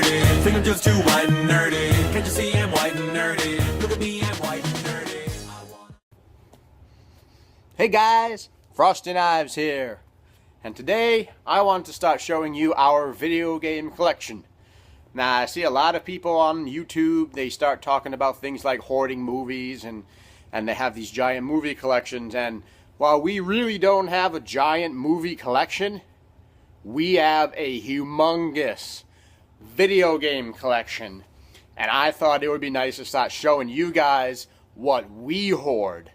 nerdy. Think I'm just too white and nerdy. Can't you see I'm white and nerdy? Look at me, I'm white and nerdy. Hey guys, Frosty Knives here, and today I want to start showing you our video game collection. Now I see a lot of people on YouTube, they start talking about things like hoarding movies and they have these giant movie collections, and while we really don't have a giant movie collection, we have a humongous video game collection, and I thought it would be nice to start showing you guys what we hoard.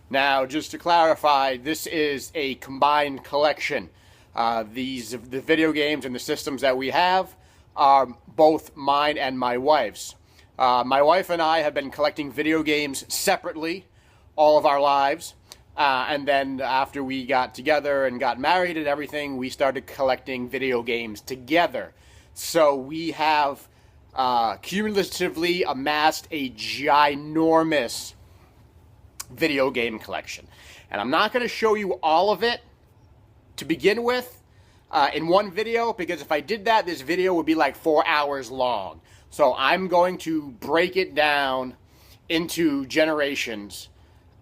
Now, just to clarify, this is a combined collection. The video games and the systems that we have are both mine and my wife's. My wife and I have been collecting video games separately all of our lives. And then after we got together and got married and everything, we started collecting video games together. So we have cumulatively amassed a ginormous video game collection. And I'm not going to show you all of it to begin with in one video, because if I did that, this video would be like 4 hours long. So I'm going to break it down into generations,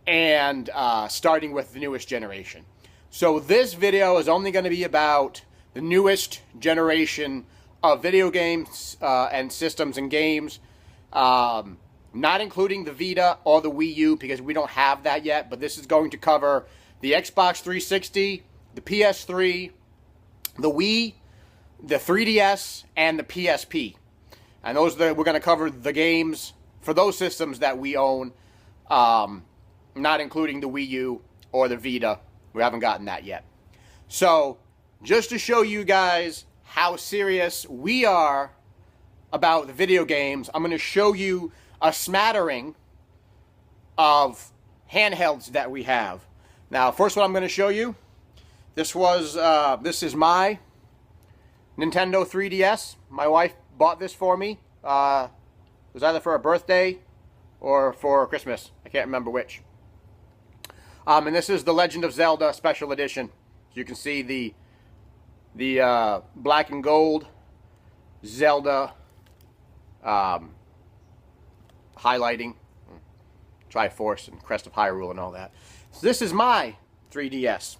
and starting with the newest generation. So this video is only going to be about the newest generation of video games and systems and games, not including the Vita or the Wii U, because we don't have that yet, but this is going to cover the Xbox 360, the PS3, the Wii, the 3DS, and the PSP. And those we're going to cover the games for those systems that we own, not including the Wii U or the Vita. We haven't gotten that yet. So, just to show you guys how serious we are about the video games, I'm going to show you a smattering of handhelds that we have. Now, first one I'm going to show you, this is my Nintendo 3DS. My wife bought this for me. It was either for a birthday or for Christmas. I can't remember which. And this is the Legend of Zelda Special Edition. So you can see the black and gold Zelda highlighting, Triforce and Crest of Hyrule and all that. So this is my 3DS.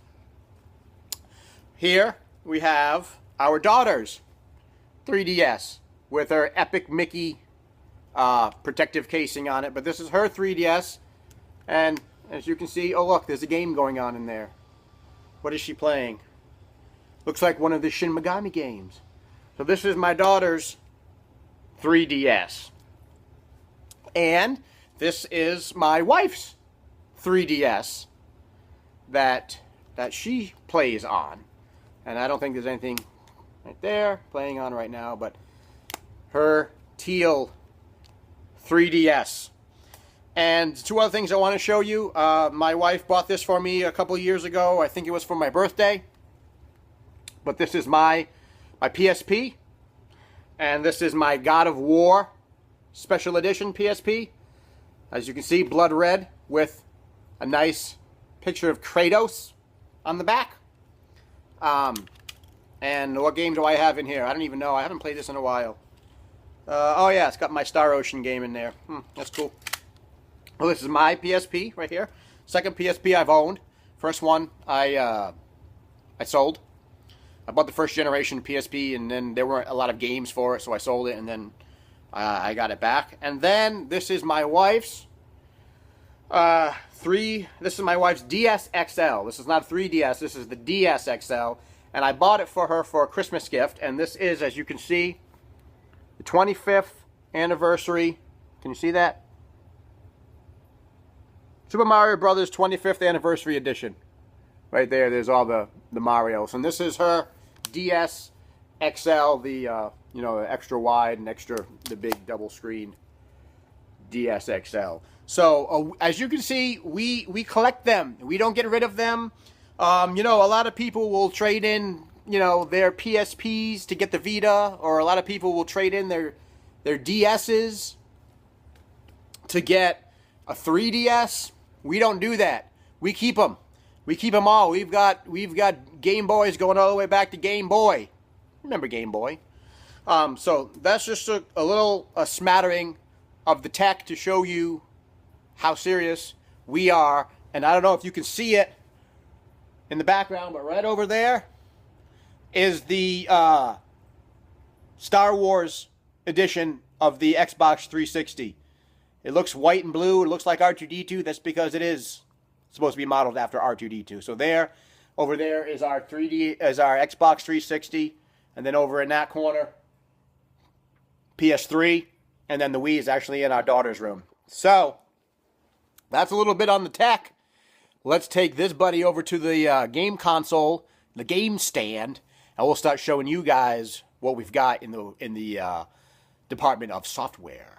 Here we have our daughter's 3DS with her Epic Mickey protective casing on it. But this is her 3DS, and as you can see, oh look, there's a game going on in there. What is she playing? Looks like one of the Shin Megami games. So this is my daughter's 3DS. And this is my wife's 3DS that she plays on. And I don't think there's anything right there playing on right now, but her teal 3DS. And two other things I want to show you. My wife bought this for me a couple years ago. I think it was for my birthday. But this is my PSP. And this is my God of War Special Edition PSP. As you can see, blood red with a nice picture of Kratos on the back. And what game do I have in here? I don't even know. I haven't played this in a while. Oh yeah, it's got my Star Ocean game in there. That's cool. Well, this is my PSP right here. Second PSP I've owned. First one I sold. I bought the first generation PSP, and then there weren't a lot of games for it, so I sold it, and then I got it back. And then this is my wife's This is my wife's DS XL. This is not 3DS. This is the DS XL, and I bought it for her for a Christmas gift. And this is, as you can see, the 25th anniversary. Can you see that? Super Mario Brothers 25th Anniversary Edition. Right there, there's all the Marios. And this is her DS XL, the extra wide and the big double screen DS XL. So, as you can see, we collect them. We don't get rid of them. A lot of people will trade in, their PSPs to get the Vita, or a lot of people will trade in their DSs to get a 3DS. We don't do that. We keep them. We keep them all. We've got Game Boys going all the way back to Game Boy. Remember Game Boy? So that's just a little smattering of the tech to show you how serious we are. And I don't know if you can see it in the background, but right over there is the Star Wars edition of the Xbox 360. It looks white and blue. It looks like R2-D2. That's because it is supposed to be modeled after R2-D2. So over there is our Xbox 360, and then over in that corner, PS3, and then the Wii is actually in our daughter's room. So that's a little bit on the tech. Let's take this buddy over to the game console, the game stand, and we'll start showing you guys what we've got in the department of software.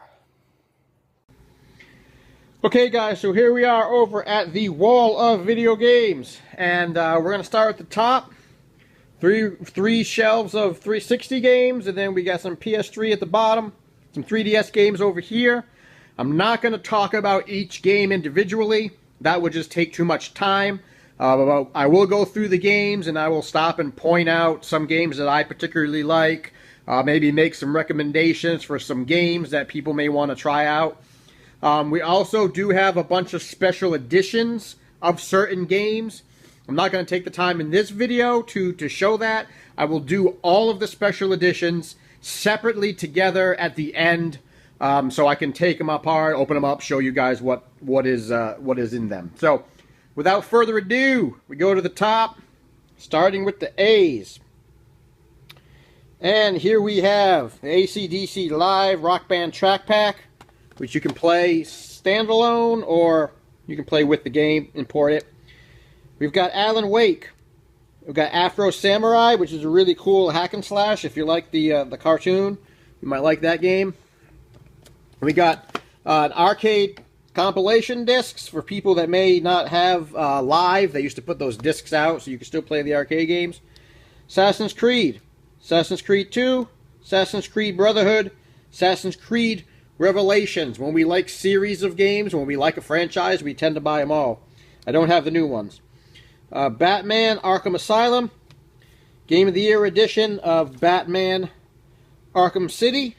Okay, guys, so here we are over at the wall of video games, and we're going to start at the top. Three shelves of 360 games, and then we got some PS3 at the bottom, some 3DS games over here. I'm not going to talk about each game individually. That would just take too much time. I will go through the games, and I will stop and point out some games that I particularly like. Maybe make some recommendations for some games that people may want to try out. We also do have a bunch of special editions of certain games. I'm not going to take the time in this video to show that. I will do all of the special editions separately together at the end, so I can take them apart, open them up, show you guys what is in them. So, without further ado, we go to the top, starting with the A's. And here we have the AC/DC Live Rock Band Track Pack, which you can play standalone or you can play with the game, import it. We've got Alan Wake. We've got Afro Samurai, which is a really cool hack and slash. If you like the cartoon, you might like that game. We got an arcade compilation discs for people that may not have Live. They used to put those discs out so you can still play the arcade games. Assassin's Creed 2, Assassin's Creed Brotherhood, Assassin's Creed Revelations. When we like series of games, when we like a franchise, we tend to buy them all. I don't have the new ones. Batman Arkham Asylum, Game of the Year edition of Batman Arkham City.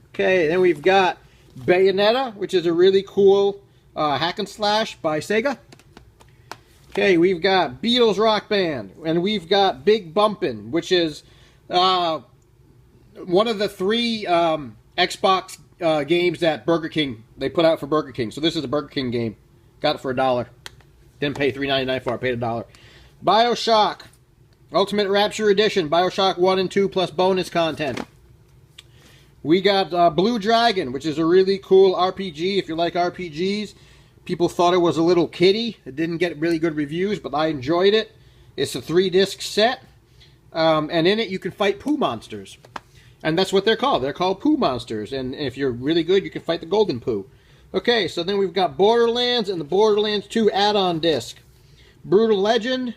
Okay, then we've got Bayonetta, which is a really cool hack and slash by Sega. Okay, we've got Beatles Rock Band, and we've got Big Bumpin', which is one of the three Xbox games that Burger King, they put out for Burger King. So this is a Burger King game. Got it for $1. Didn't pay $3.99 for it, paid $1. BioShock Ultimate Rapture Edition, BioShock 1 and 2 plus bonus content. We got Blue Dragon, which is a really cool RPG. If you like RPGs, people thought it was a little kiddie. It didn't get really good reviews, but I enjoyed it. It's a 3-disc set, and in it you can fight poo monsters. And that's what they're called. They're called poo monsters, and if you're really good, you can fight the golden poo. Okay, so then we've got Borderlands and the Borderlands 2 add-on disc. Brutal Legend,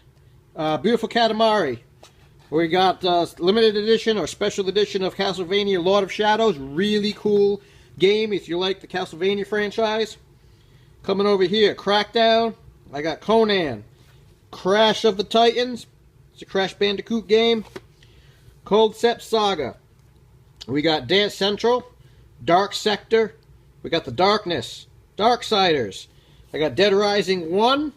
Beautiful Katamari. We got limited edition or special edition of Castlevania Lord of Shadows. Really cool game if you like the Castlevania franchise. Coming over here, Crackdown. I got Conan. Crash of the Titans. It's a Crash Bandicoot game. Cold Step Saga. We got Dance Central. Dark Sector. We got The Darkness. Darksiders. I got Dead Rising 1.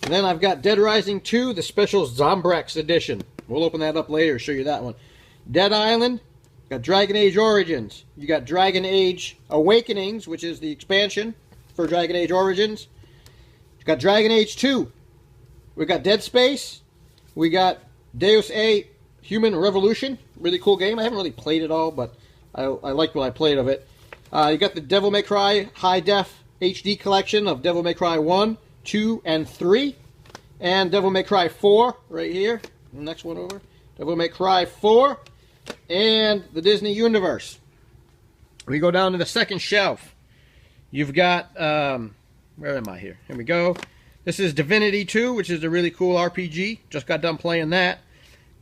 And then I've got Dead Rising 2, the special Zombrex edition. We'll open that up later, show you that one. Dead Island. Got Dragon Age Origins. You got Dragon Age Awakenings, which is the expansion for Dragon Age Origins. You got Dragon Age 2. We got Dead Space. We got Deus Ex Human Revolution. Really cool game. I haven't really played it all, but I liked what I played of it. You got the Devil May Cry High Def HD collection of Devil May Cry 1, 2, and 3. And Devil May Cry 4 right here. Next one over. Devil May Cry 4. And the Disney Universe. We go down to the second shelf. You've got, where am I here? Here we go. This is Divinity 2, which is a really cool RPG. Just got done playing that.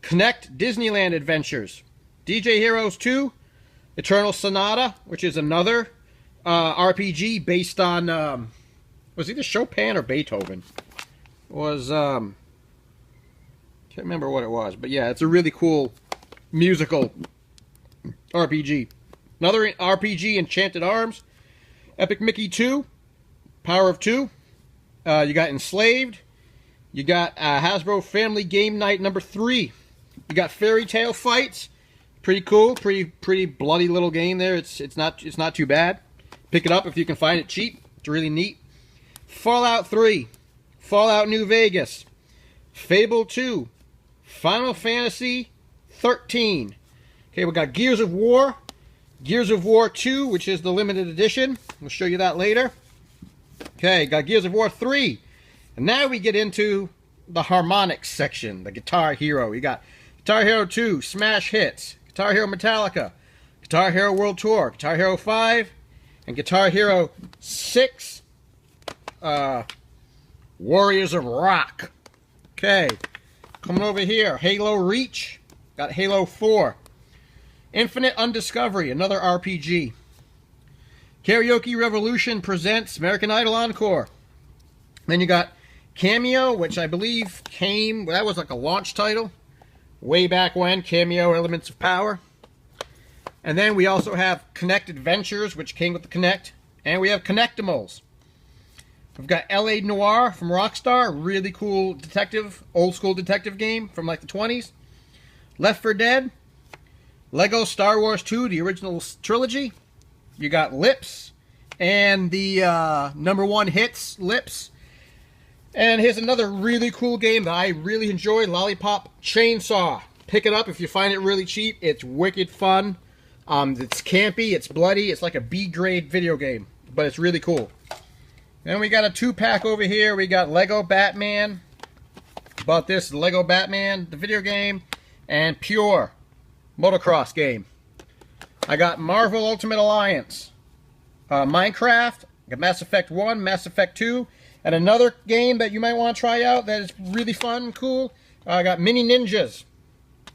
Connect Disneyland Adventures. DJ Heroes 2. Eternal Sonata, which is another RPG based on, was either Chopin or Beethoven. It was, can't remember what it was. But yeah, it's a really cool musical RPG. Another RPG, Enchanted Arms. Epic Mickey 2. Power of 2. You got Enslaved. You got Hasbro Family Game Night number 3. You got Fairy Tale Fights. Pretty cool. Pretty bloody little game there. It's not too bad. Pick it up if you can find it cheap. It's really neat. Fallout 3. Fallout New Vegas. Fable 2. Final Fantasy 13. Okay, we got Gears of War. Gears of War 2, which is the limited edition. We'll show you that later. Okay, got Gears of War 3. And now we get into the harmonics section, the Guitar Hero. You got Guitar Hero 2, Smash Hits, Guitar Hero Metallica, Guitar Hero World Tour, Guitar Hero 5, and Guitar Hero 6, Warriors of Rock. Okay, coming over here, Halo Reach, got Halo 4. Infinite Undiscovery, another RPG. Karaoke Revolution presents American Idol Encore. Then you got Cameo, which I believe that was like a launch title way back when, Cameo Elements of Power. And then we also have Kinect Adventures, which came with the Kinect. And we have Kinectimals. We've got L.A. Noire from Rockstar, really cool detective, old school detective game from like the 20s. Left 4 Dead. Lego Star Wars 2, the original trilogy. You got Lips and the #1 hits, Lips. And here's another really cool game that I really enjoy, Lollipop Chainsaw. Pick it up if you find it really cheap. It's wicked fun. It's campy, it's bloody, it's like a B-grade video game, but it's really cool. Then we got a 2-pack over here. We got Lego Batman. Bought this Lego Batman, the video game, and Pure motocross game. I got Marvel Ultimate Alliance, Minecraft, I got Mass Effect 1, Mass Effect 2, and another game that you might want to try out that is really fun and cool. I got Mini Ninjas.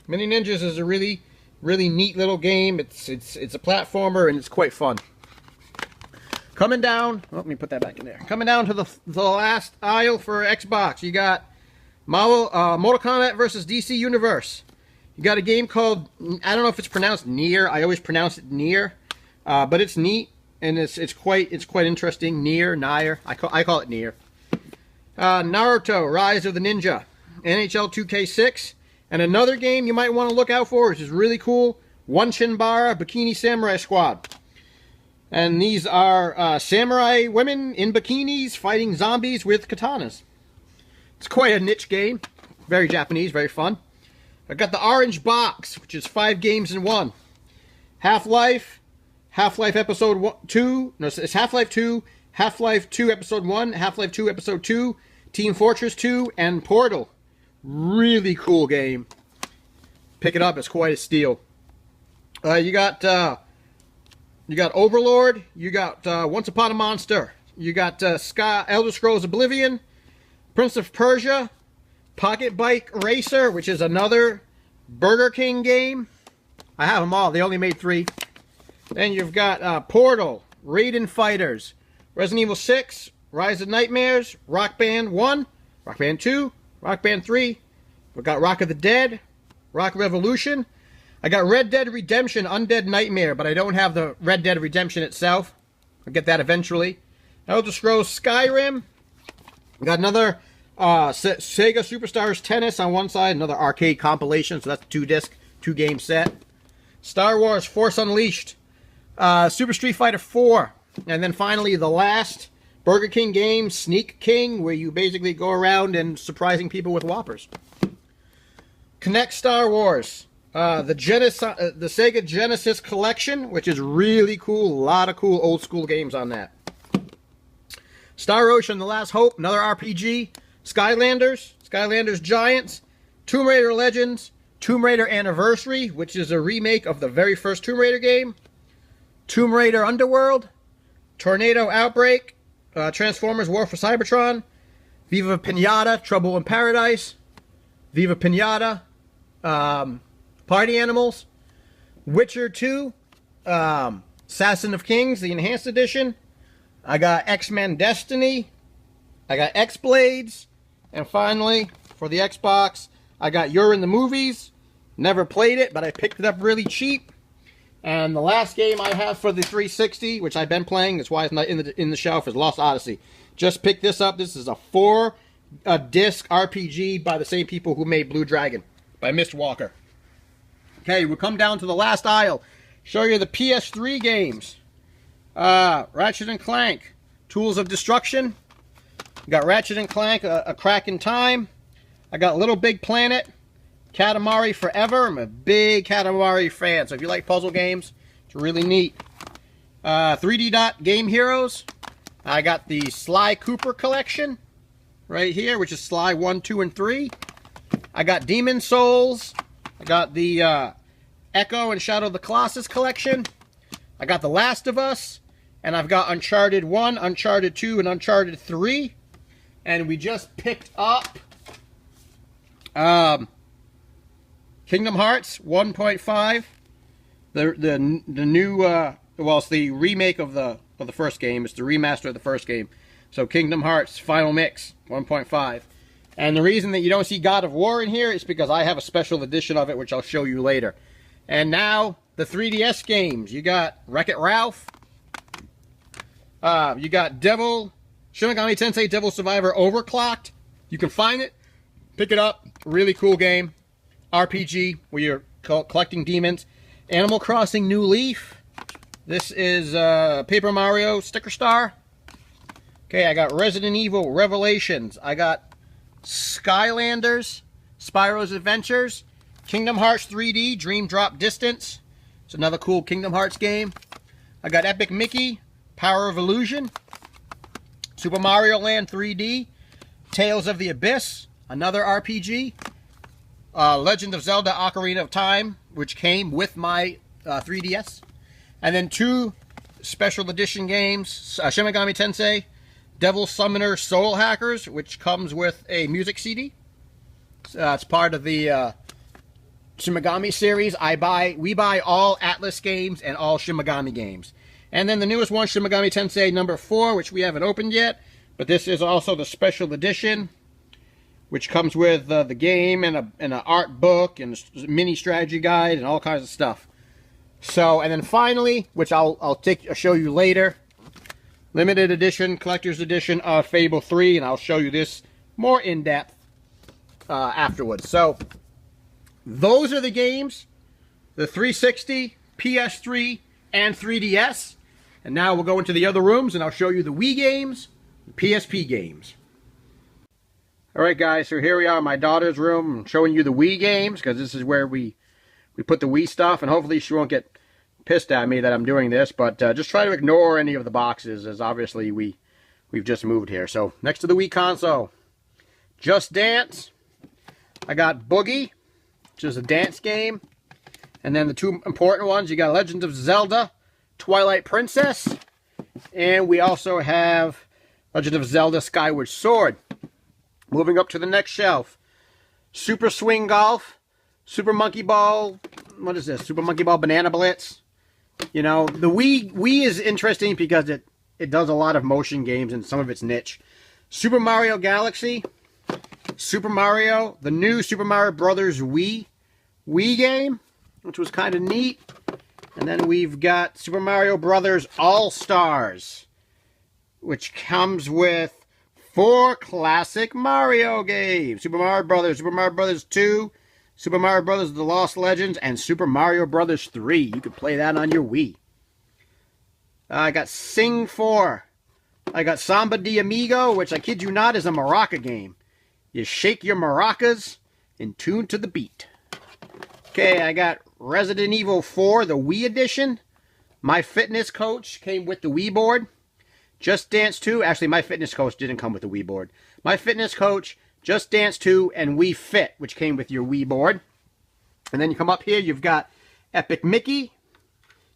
Mini Ninjas is a really neat little game. It's a platformer and it's quite fun. Coming down, let me put that back in there. Coming down to the last aisle for Xbox, you got Mortal Kombat vs. DC Universe. You got a game called, I don't know if it's pronounced Nier. I always pronounce it Nier, but it's neat and it's quite interesting. Nier. I call it Nier. Naruto: Rise of the Ninja, NHL 2K6, and another game you might want to look out for, which is really cool. One Shinbara Bikini Samurai Squad, and these are samurai women in bikinis fighting zombies with katanas. It's quite a niche game, very Japanese, very fun. I got the Orange Box, which is 5 games in one. Half-Life, Half-Life Episode 2, no, it's Half-Life 2, Half-Life 2 Episode 1, Half-Life 2 Episode 2, Team Fortress 2, and Portal. Really cool game. Pick it up, it's quite a steal. You got Overlord, you got Once Upon a Monster, you got Elder Scrolls Oblivion, Prince of Persia, Pocket Bike Racer, which is another Burger King game. I have them all. They only made 3. Then you've got Portal, Raiden Fighters, Resident Evil 6, Rise of Nightmares, Rock Band 1, Rock Band 2, Rock Band 3. We've got Rock of the Dead, Rock Revolution. I got Red Dead Redemption Undead Nightmare, but I don't have the Red Dead Redemption itself. I'll get that eventually. Elder Scrolls Skyrim. We got another Sega Superstars Tennis on one side, another arcade compilation, so that's a 2-disc, 2-game set. Star Wars Force Unleashed, Super Street Fighter 4, and then finally the last Burger King game, Sneak King, where you basically go around and surprising people with Whoppers. Kinect Star Wars, the Sega Genesis Collection, which is really cool, a lot of cool old school games on that. Star Ocean: The Last Hope, another RPG. Skylanders Giants, Tomb Raider Legends, Tomb Raider Anniversary, which is a remake of the very first Tomb Raider game, Tomb Raider Underworld, Tornado Outbreak, Transformers War for Cybertron, Viva Pinata, Trouble in Paradise, Viva Pinata, Party Animals, Witcher 2, Assassin of Kings, the Enhanced Edition. I got X-Men Destiny, I got X-Blades, and finally, for the Xbox, I got You're in the Movies. Never played it, but I picked it up really cheap. And the last game I have for the 360, which I've been playing, that's why it's not in the shelf, is Lost Odyssey. Just picked this up. This is a 4-disc RPG by the same people who made Blue Dragon, by Mist Walker. Okay, we'll come down to the last aisle. Show you the PS3 games. Ratchet and Clank, Tools of Destruction. Got Ratchet and Clank, A Crack in Time. I got Little Big Planet, Katamari Forever. I'm a big Katamari fan, so if you like puzzle games, it's really neat. 3D Dot Game Heroes. I got the Sly Cooper collection right here, which is Sly 1, 2, and 3. I got Demon Souls. I got the Echo and Shadow of the Colossus collection. I got The Last of Us. And I've got Uncharted 1, Uncharted 2, and Uncharted 3. And we just picked up Kingdom Hearts 1.5, the new well, it's the remake of the first game. It's the remaster of the first game. So Kingdom Hearts Final Mix 1.5. And the reason that you don't see God of War in here is because I have a special edition of it, which I'll show you later. And now the 3DS games. You got Wreck-It Ralph. You got Shin Megami Tensei Devil Survivor Overclocked. You can find it, pick it up. Really cool game. RPG where you're collecting demons. Animal Crossing New Leaf. This is Paper Mario Sticker Star. Okay, I got Resident Evil Revelations. I got Skylanders, Spyro's Adventures, Kingdom Hearts 3D, Dream Drop Distance. It's another cool Kingdom Hearts game. I got Epic Mickey, Power of Illusion, Super Mario Land 3D, Tales of the Abyss, another RPG, Legend of Zelda Ocarina of Time, which came with my 3DS, and then 2 special edition games, Shin Megami Tensei Devil Summoner Soul Hackers, which comes with a music CD. It's part of the Shin Megami series. We buy all Atlas games and all Shin Megami games. And then the newest one, Shin Megami Tensei number 4, which we haven't opened yet. But this is also the special edition, which comes with the game and an art book and a mini strategy guide and all kinds of stuff. So, and then finally, which I'll show you later, limited edition, collector's edition of Fable 3, and I'll show you this more in depth afterwards. So, those are the games, the 360, PS3, and 3DS. And now we'll go into the other rooms and I'll show you the Wii games, the PSP games. Alright guys, so here we are in my daughter's room. I'm showing you the Wii games because this is where we put the Wii stuff, and hopefully she won't get pissed at me that I'm doing this, but just try to ignore any of the boxes, as obviously we've just moved here. So next to the Wii console, Just Dance. I got Boogie, which is a dance game. And then the 2 important ones, you got Legend of Zelda Twilight Princess, and we also have Legend of Zelda Skyward Sword. Moving up to the next shelf, Super Swing Golf, Super Monkey Ball, what is this? Super Monkey Ball Banana Blitz. You know, the Wii is interesting because it does a lot of motion games and some of its niche. Super Mario Galaxy, Super Mario, the new Super Mario Brothers Wii game, which was kind of neat. And then we've got Super Mario Brothers All-Stars, which comes with 4 classic Mario games. Super Mario Brothers 2, Super Mario Brothers The Lost Legends, and Super Mario Brothers 3. You can play that on your Wii. I got Sing 4. I got Samba de Amigo, which I kid you not is a maraca game. You shake your maracas in tune to the beat. Okay, I got Resident Evil 4, the Wii edition. My Fitness Coach came with the Wii board. Just Dance 2, actually My Fitness Coach didn't come with the Wii board. My Fitness Coach, Just Dance 2, and Wii Fit, which came with your Wii board. And then you come up here, you've got Epic Mickey.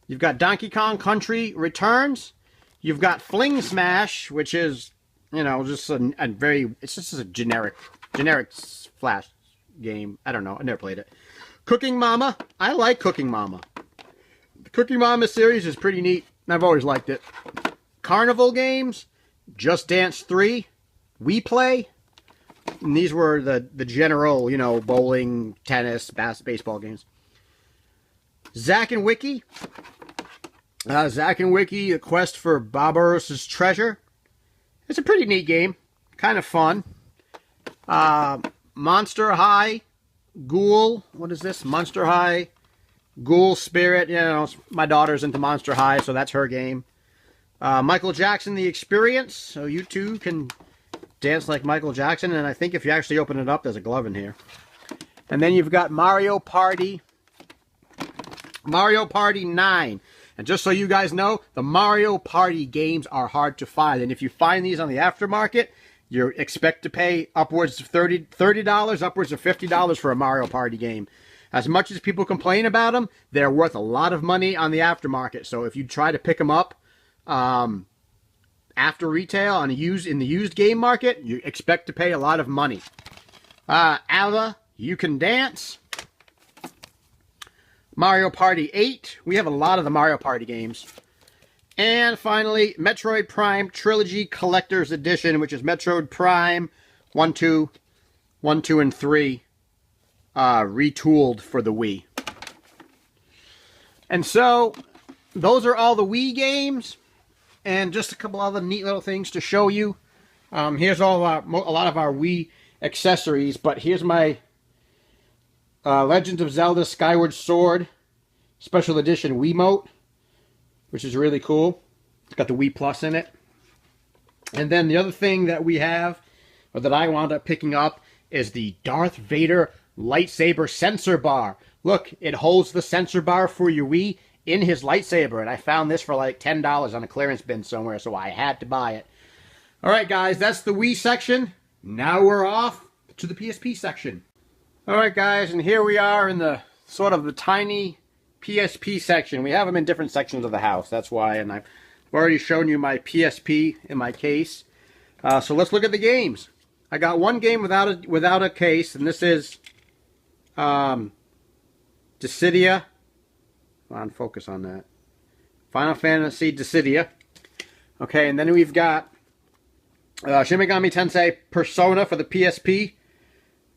You've got Donkey Kong Country Returns. You've got Fling Smash, which is, you know, just it's just a generic Flash game. I don't know, I never played it. Cooking Mama. I like Cooking Mama. The Cooking Mama series is pretty neat. I've always liked it. Carnival games. Just Dance 3. Wii Play. And these were the general, you know, bowling, tennis, baseball games. Zack and Wiki. Zack and Wiki, A Quest for Barbarossa's Treasure. It's a pretty neat game. Kind of fun. Monster High Ghoul. What is this? Monster High Ghoul Spirit. You know, my daughter's into Monster High, so that's her game. Michael Jackson, The Experience. So you too can dance like Michael Jackson. And I think if you actually open it up, there's a glove in here. And then you've got Mario Party 9. And just so you guys know, the Mario Party games are hard to find. And if you find these on the aftermarket, you expect to pay upwards of $30, upwards of $50 for a Mario Party game. As much as people complain about them, they're worth a lot of money on the aftermarket. So if you try to pick them up after retail in the used game market, you expect to pay a lot of money. Ava, You Can Dance. Mario Party 8. We have a lot of the Mario Party games. And finally, Metroid Prime Trilogy Collector's Edition, which is Metroid Prime 1, 2, and 3, retooled for the Wii. And so, those are all the Wii games, and just a couple other neat little things to show you. Here's a lot of our Wii accessories, but here's my Legend of Zelda Skyward Sword Special Edition Wiimote, which is really cool. It's got the Wii Plus in it. And then the other thing that we have, or that I wound up picking up, is the Darth Vader lightsaber sensor bar. Look, it holds the sensor bar for your Wii in his lightsaber, and I found this for like $10 on a clearance bin somewhere, so I had to buy it. Alright guys, that's the Wii section. Now we're off to the PSP section. Alright guys, and here we are in the sort of the tiny PSP section. We have them in different sections of the house, that's why, and I've already shown you my PSP in my case. So let's look at the games. I got one game without a case, and this is Dissidia. Come on, focus on that. Final Fantasy Dissidia. Okay, and then we've got Shin Megami Tensei Persona for the PSP.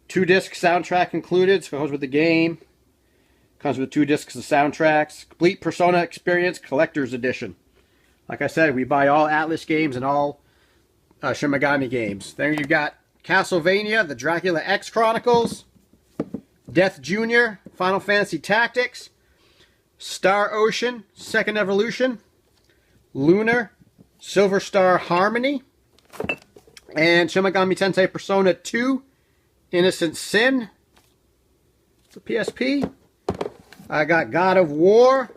2-disc soundtrack included, so it goes with the game. Comes with 2 discs of soundtracks. Complete Persona Experience Collector's Edition. Like I said, we buy all Atlas games and all Shin Megami games. Then you've got Castlevania, the Dracula X Chronicles, Death Jr., Final Fantasy Tactics, Star Ocean, Second Evolution, Lunar, Silver Star Harmony, and Shin Megami Tensei Persona 2, Innocent Sin, the PSP. I got God of War,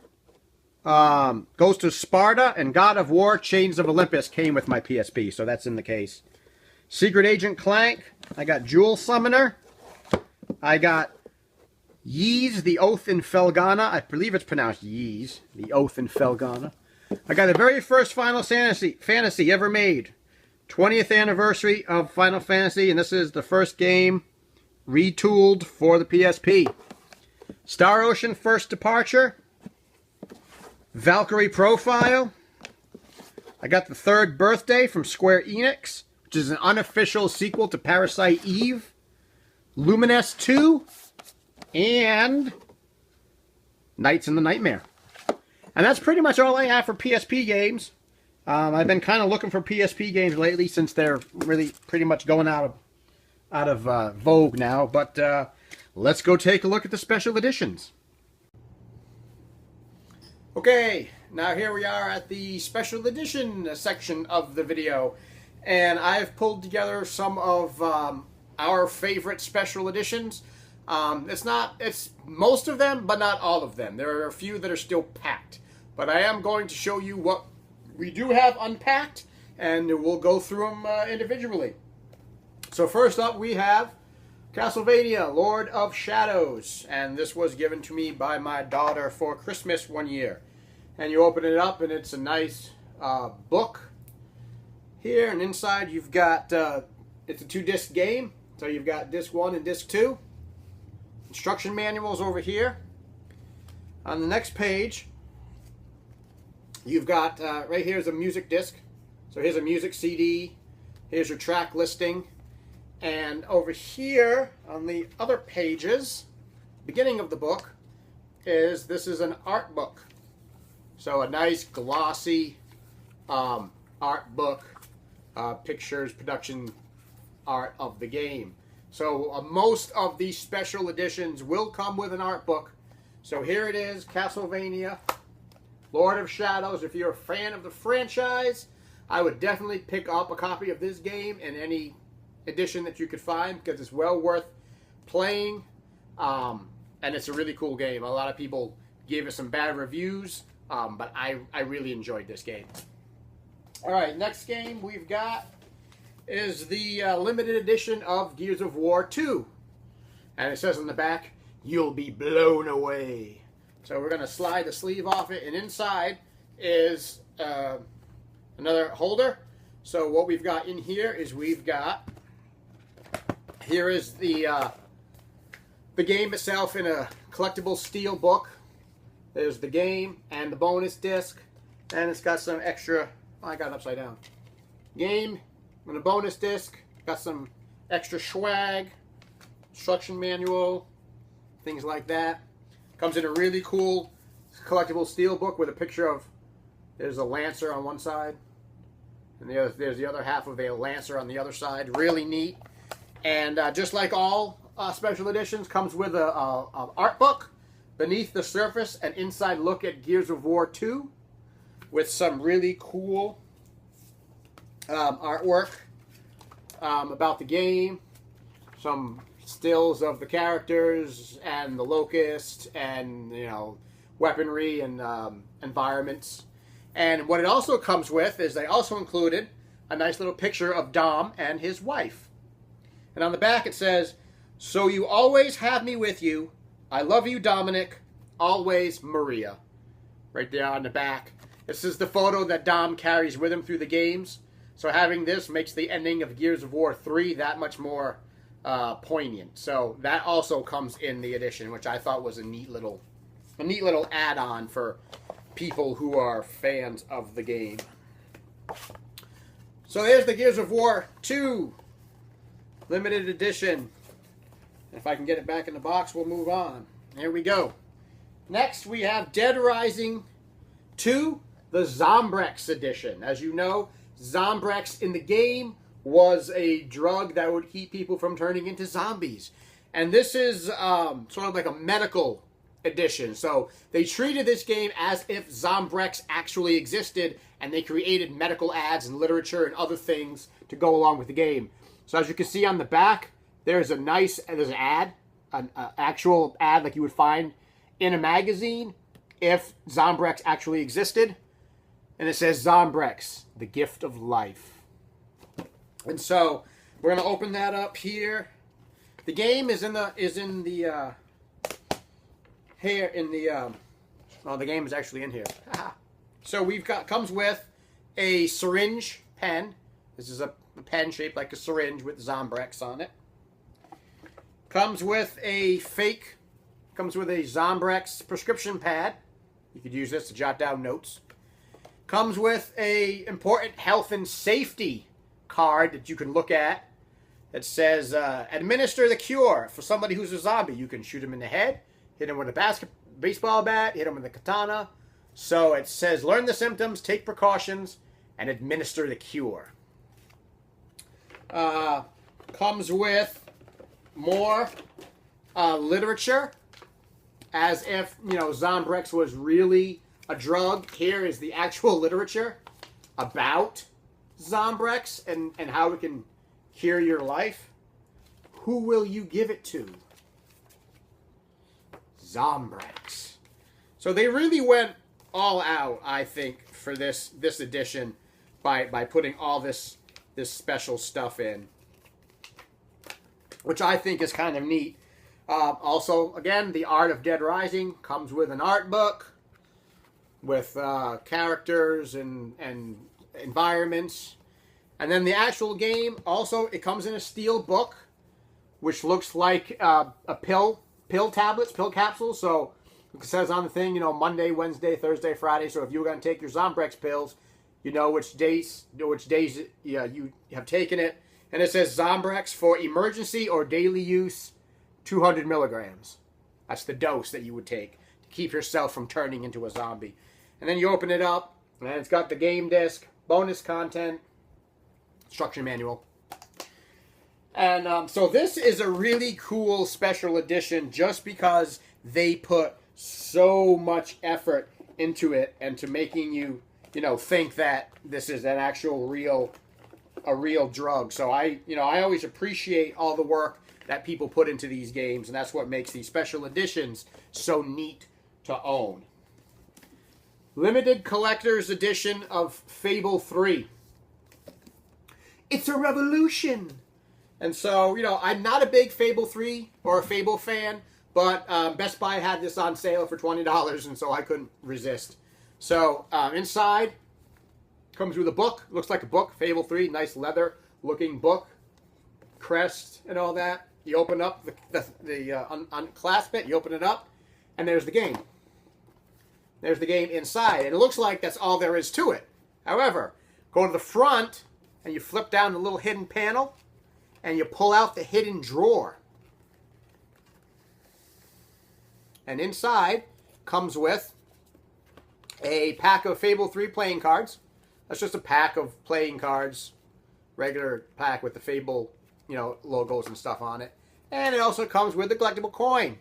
Ghost of Sparta, and God of War Chains of Olympus came with my PSP, so that's in the case. Secret Agent Clank, I got Jewel Summoner, I got Ys, The Oath in Felghana, I believe it's pronounced Ys, The Oath in Felghana. I got the very first Final Fantasy ever made, 20th anniversary of Final Fantasy, and this is the first game retooled for the PSP. Star Ocean First Departure, Valkyrie Profile. I got The Third Birthday from Square Enix, which is an unofficial sequel to Parasite Eve. Lumines 2, and Nights in the Nightmare. And that's pretty much all I have for PSP games. I've been kind of looking for PSP games lately since they're really pretty much going out of vogue now. But let's go take a look at the special editions. Okay, now here we are at the special edition section of the video. And I've pulled together some of our favorite special editions. It's most of them, but not all of them. There are a few that are still packed. But I am going to show you what we do have unpacked, and we'll go through them individually. So first up we have Castlevania, Lord of Shadows. And this was given to me by my daughter for Christmas one year. And you open it up and it's a nice book here. And inside you've got, it's a 2-disc game. So you've got disc 1 and disc 2. Instruction manuals over here. On the next page, you've got, right here is a music disc. So here's a music CD. Here's your track listing. And over here, on the other pages, beginning of the book, is this is an art book. So a nice glossy art book, pictures, production art of the game. So most of these special editions will come with an art book. So here it is, Castlevania, Lord of Shadows. If you're a fan of the franchise, I would definitely pick up a copy of this game in any edition that you could find, because it's well worth playing, and it's a really cool game. A lot of people gave it some bad reviews, but I really enjoyed this game. Alright, next game we've got is the limited edition of Gears of War 2. And it says on the back, "You'll be blown away." So we're going to slide the sleeve off it, and inside is another holder. So what we've got in here is here is the game itself in a collectible steel book. There's the game and the bonus disc, and it's got some extra, I got it upside down. Game and a bonus disc, got some extra swag, instruction manual, things like that. Comes in a really cool collectible steel book with a picture of, there's a Lancer on one side, and there's the other half of a Lancer on the other side. Really neat. And just like all special editions, comes with a art book, Beneath the Surface, an inside look at Gears of War 2, with some really cool artwork about the game, some stills of the characters and the Locust, and weaponry and environments. And what it also comes with is they also included a nice little picture of Dom and his wife. And on the back it says, "So you always have me with you. I love you, Dominic. Always, Maria." Right there on the back. This is the photo that Dom carries with him through the games. So having this makes the ending of Gears of War 3 that much more poignant. So that also comes in the edition, which I thought was a neat little add-on for people who are fans of the game. So there's the Gears of War 2 limited edition. If I can get it back in the box, we'll move on. Here we go. Next, we have Dead Rising 2, the Zombrex edition. As you know, Zombrex in the game was a drug that would keep people from turning into zombies. And this is sort of like a medical edition. So they treated this game as if Zombrex actually existed, and they created medical ads and literature and other things to go along with the game. So as you can see on the back, there's an ad, an actual ad like you would find in a magazine if Zombrex actually existed. And it says Zombrex, the gift of life. And so we're going to open that up here. The game is the game is actually in here. So comes with a syringe pen. This is a pen shaped like a syringe with Zombrex on it. Comes with a Zombrex prescription pad. You could use this to jot down notes. Comes with a important health and safety card that you can look at. That says, administer the cure for somebody who's a zombie. You can shoot him in the head, hit him with a baseball bat, hit him with a katana. So it says, learn the symptoms, take precautions, and administer the cure. Comes with more literature, as if, Zombrex was really a drug. Here is the actual literature about Zombrex and how it can cure your life. Who will you give it to? Zombrex. So they really went all out, I think, for this edition by putting all this special stuff in, which I think is kind of neat. Also, again, the Art of Dead Rising comes with an art book with characters and environments. And then the actual game, also, it comes in a steel book, which looks like a pill capsules. So it says on the thing, Monday, Wednesday, Thursday, Friday. So if you're going to take your Zombrex pills, you know which days you have taken it. And it says Zombrex for emergency or daily use, 200 milligrams. That's the dose that you would take keep yourself from turning into a zombie. And then you open it up, and it's got the game disc, bonus content, instruction manual. And so this is a really cool special edition just because they put so much effort into it and to making you, think that this is an actual a real drug. So I always appreciate all the work that people put into these games, and that's what makes these special editions so neat to own. Limited collector's edition of Fable 3. It's a revolution. And so, I'm not a big Fable 3 or a Fable fan, but Best Buy had this on sale for $20, and so I couldn't resist. So, inside, comes with a book. Looks like a book, Fable 3, nice leather-looking book. Crest and all that. You open up unclasp it, you open it up, and there's the game. There's the game inside, and it looks like that's all there is to it. However, go to the front, and you flip down the little hidden panel, and you pull out the hidden drawer. And inside comes with a pack of Fable 3 playing cards. That's just a pack of playing cards, regular pack with the Fable, logos and stuff on it. And it also comes with a collectible coin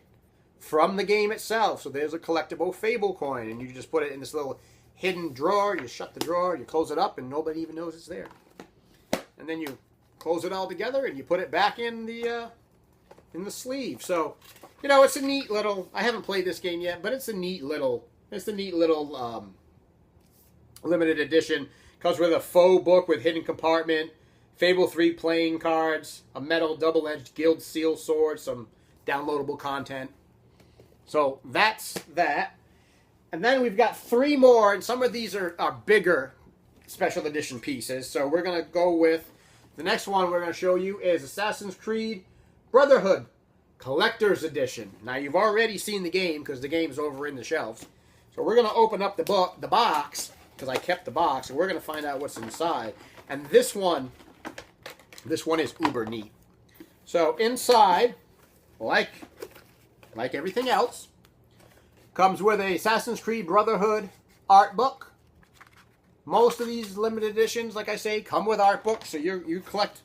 from the game itself. So there's a collectible Fable coin, and you just put it in this little hidden drawer. You shut the drawer, you close it up, and nobody even knows it's there. And then you close it all together, and you put it back in the sleeve. So, it's a neat little. I haven't played this game yet, but it's a neat little limited edition. Comes with a faux book with hidden compartment, Fable 3 playing cards, a metal double-edged guild seal sword, some downloadable content. So that's that. And then we've got 3 more, and some of these are bigger special edition pieces. So we're going to go with the next one we're going to show you is Assassin's Creed Brotherhood Collector's Edition. Now, you've already seen the game because the game's over in the shelves. So we're going to open up the box, because I kept the box, and we're going to find out what's inside. And this one is uber neat. So inside, like everything else, comes with a Assassin's Creed Brotherhood art book. Most of these limited editions, like I say, come with art books. So you collect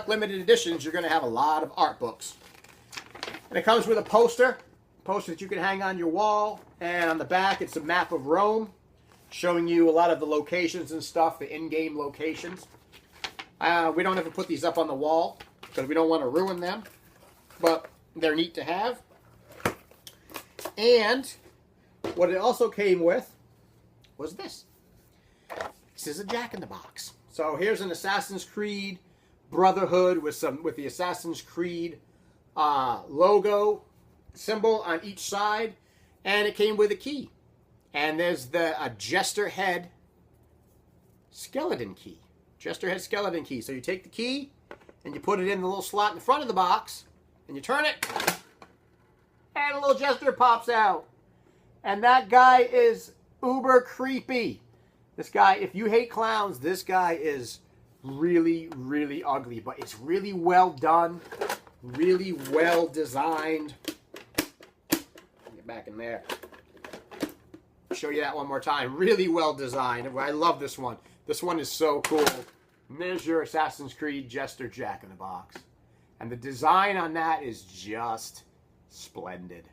limited editions, you're going to have a lot of art books. And it comes with a poster that you can hang on your wall. And on the back, it's a map of Rome, showing you a lot of the locations and stuff, the in-game locations. We don't ever put these up on the wall because we don't want to ruin them, but they're neat to have. And what it also came with was this. This is a Jack-in-the-Box. So here's an Assassin's Creed Brotherhood with the Assassin's Creed logo symbol on each side, and it came with a key. And there's a Jester Head skeleton key. Jester Head skeleton key. So you take the key and you put it in the little slot in the front of the box, and you turn it, and a little Jester pops out. And that guy is uber creepy. This guy, if you hate clowns, this guy is really, really ugly. But it's really well done, really well designed. Get back in there. Show you that one more time. Really well designed. I love this one. This one is so cool. And there's your Assassin's Creed Jester Jack-in-the-Box. And the design on that is just splendid.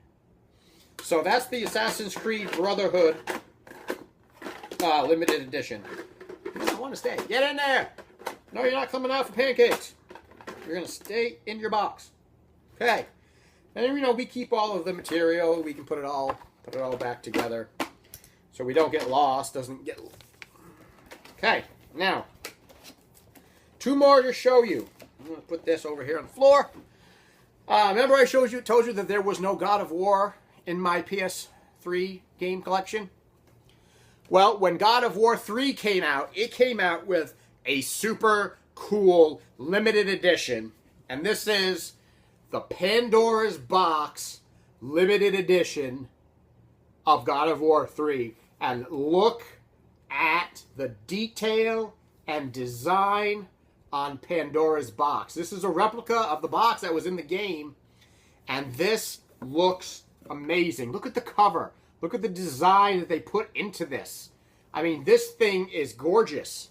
So that's the Assassin's Creed Brotherhood limited edition. I want to stay. Get in there. No, you're not coming out for pancakes. You're going to stay in your box. Okay. And we keep all of the material. We can put it all back together so we don't get lost. Okay. Now, 2 more to show you. I'm going to put this over here on the floor. Remember I told you that there was no God of War in my PS3 game collection? Well, when God of War 3 came out, it came out with a super cool limited edition. And this is the Pandora's Box limited edition of God of War 3. And look at the detail and design on Pandora's box. This is a replica of the box that was in the game, and this looks amazing. Look at the cover Look at the design that they put into this. I mean, this thing is gorgeous.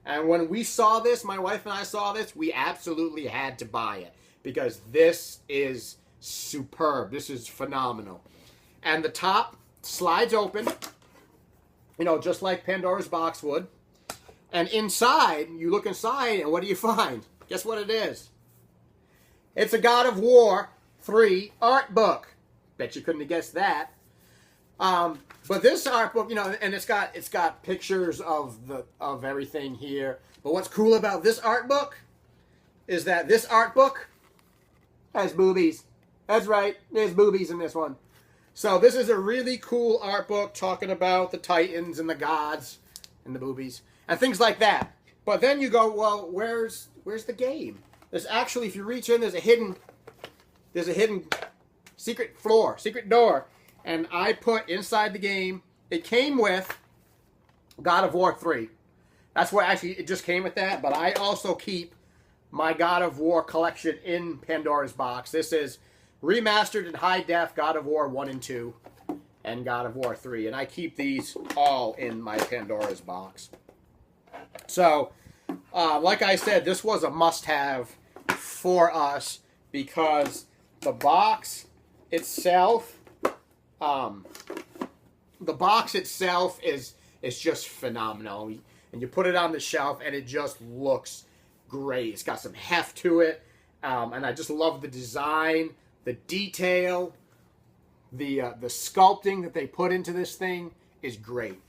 And when we saw this, my wife and I saw this, we absolutely had to buy it because this is superb. This is phenomenal. And the top slides open, you know, just like Pandora's box would. And inside, you look inside, and what do you find? Guess what it is? It's a God of War 3 art book. Bet you couldn't have guessed that. But this art book, you know, and it's got pictures of everything here. But what's cool about this art book is that this art book has boobies. That's right, there's boobies in this one. So this is a really cool art book talking about the Titans and the gods and the boobies and things like that. But then you go, well, where's the game? There's actually, if you reach in, there's a hidden secret floor, secret door. And I put inside the game, it came with God of War 3. That's what actually, it just came with that. But I also keep my God of War collection in Pandora's box. This is remastered in high def God of War 1 and 2 and God of War 3. And I keep these all in my Pandora's box. So, like I said, this was a must-have for us because the box itself, is just phenomenal. And you put it on the shelf and it just looks great. It's got some heft to it. And I just love the design, the detail, the sculpting that they put into this thing is great.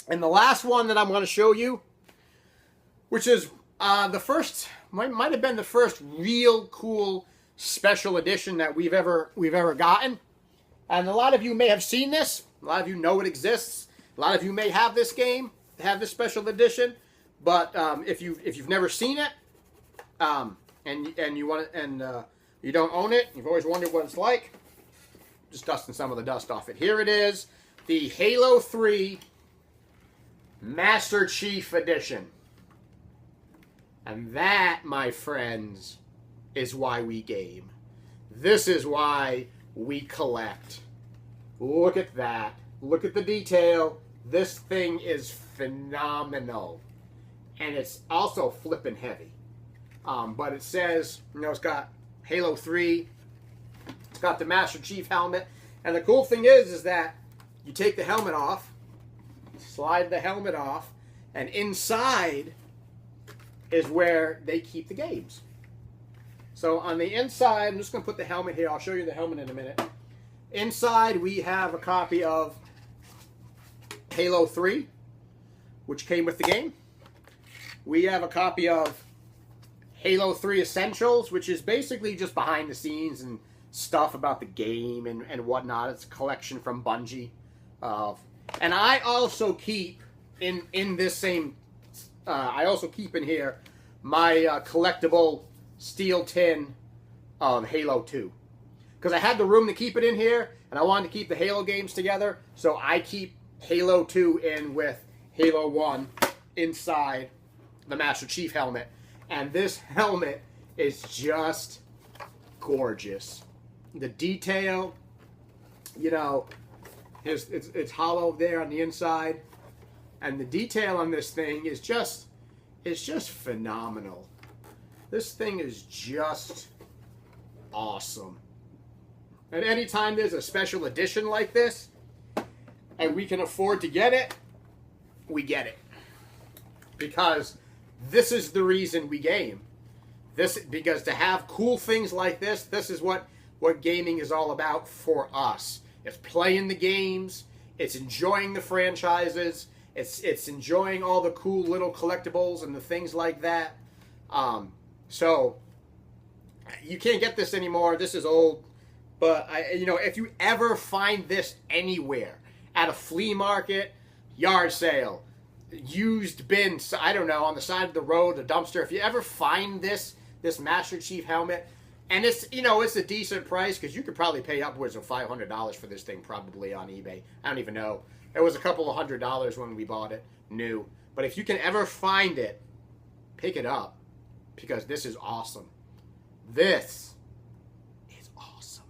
And the last one that I'm going to show you, which is the first, might have been the first real cool special edition that we've ever gotten. And a lot of you may have seen this. A lot of you know it exists. A lot of you may have this game, have this special edition. But if you've never seen it, and you want it, and you don't own it, you've always wondered what it's like. Just dusting some of the dust off it. Here it is, the Halo 3 Master Chief Edition. And that, my friends, is why we game. This is why we collect. Look at that. Look at the detail. This thing is phenomenal. And it's also flippin' heavy. But it says, you know, it's got Halo 3. It's got the Master Chief helmet. And the cool thing is that you take the helmet off, slide the helmet off, and inside is where they keep the games. So on the inside, I'm just going to put the helmet here. I'll show you the helmet in a minute. Inside, we have a copy of Halo 3, which came with the game. We have a copy of Halo 3 Essentials, which is basically just behind the scenes and stuff about the game and whatnot. It's a collection from Bungie. And I also keep in this same, I also keep in here my collectible steel tin of Halo 2. Because I had the room to keep it in here, and I wanted to keep the Halo games together, so I keep Halo 2 in with Halo 1 inside the Master Chief helmet. And this helmet is just gorgeous. The detail, you know, it's hollow there on the inside. And the detail on this thing is just phenomenal. This thing is just awesome. And anytime there's a special edition like this, and we can afford to get it, we get it. Because this is the reason we game. Because to have cool things like this is what gaming is all about for us. It's playing the games, it's enjoying the franchises, it's enjoying all the cool little collectibles and the things like that. So you can't get this anymore. This is old. But you know, if you ever find this anywhere, at a flea market, yard sale, used bin, I don't know, on the side of the road, a dumpster, if you ever find this Master Chief helmet, and it's, you know, it's a decent price, because you could probably pay upwards of $500 for this thing probably on eBay. I don't even know. It was a couple of $100 when we bought it, new. But if you can ever find it, pick it up, because this is awesome. This is awesome.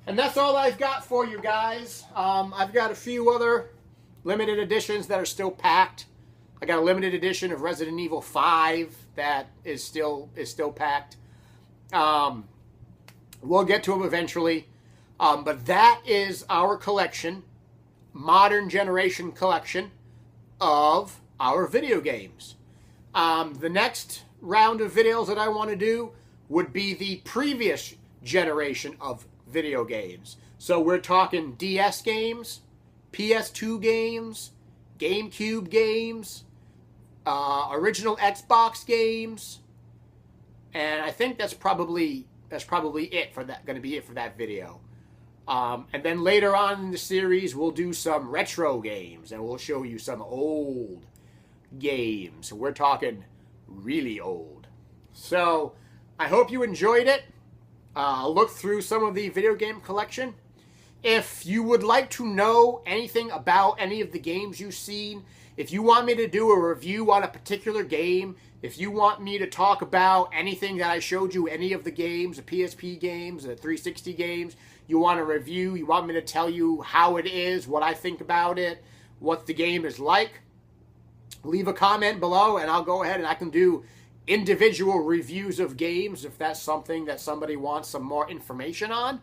And that's all I've got for you guys. I've got a few other limited editions that are still packed. I got a limited edition of Resident Evil 5 that is still packed. We'll get to them eventually. But that is our collection, modern generation collection of our video games. The next round of videos that I want to do would be the previous generation of video games. So we're talking DS games, PS2 games, GameCube games, original Xbox games, and I think that's probably it for that. Going to be it for that video. And then later on in the series, we'll do some retro games, and we'll show you some old games. We're talking really old. So I hope you enjoyed it. Look through some of the video game collection. If you would like to know anything about any of the games you've seen, if you want me to do a review on a particular game, if you want me to talk about anything that I showed you, any of the games, the PSP games, the 360 games, you want a review, you want me to tell you how it is, what I think about it, what the game is like, leave a comment below and I'll go ahead and I can do individual reviews of games if that's something that somebody wants some more information on.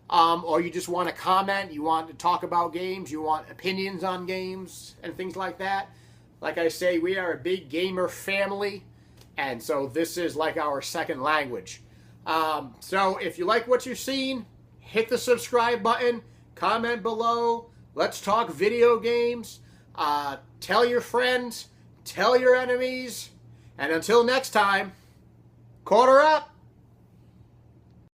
Or you just want to comment, you want to talk about games, you want opinions on games and things like that. Like I say, we are a big gamer family, and so this is like our second language. So if you like what you've seen, hit the subscribe button, comment below, let's talk video games, tell your friends, tell your enemies, and until next time, quarter up!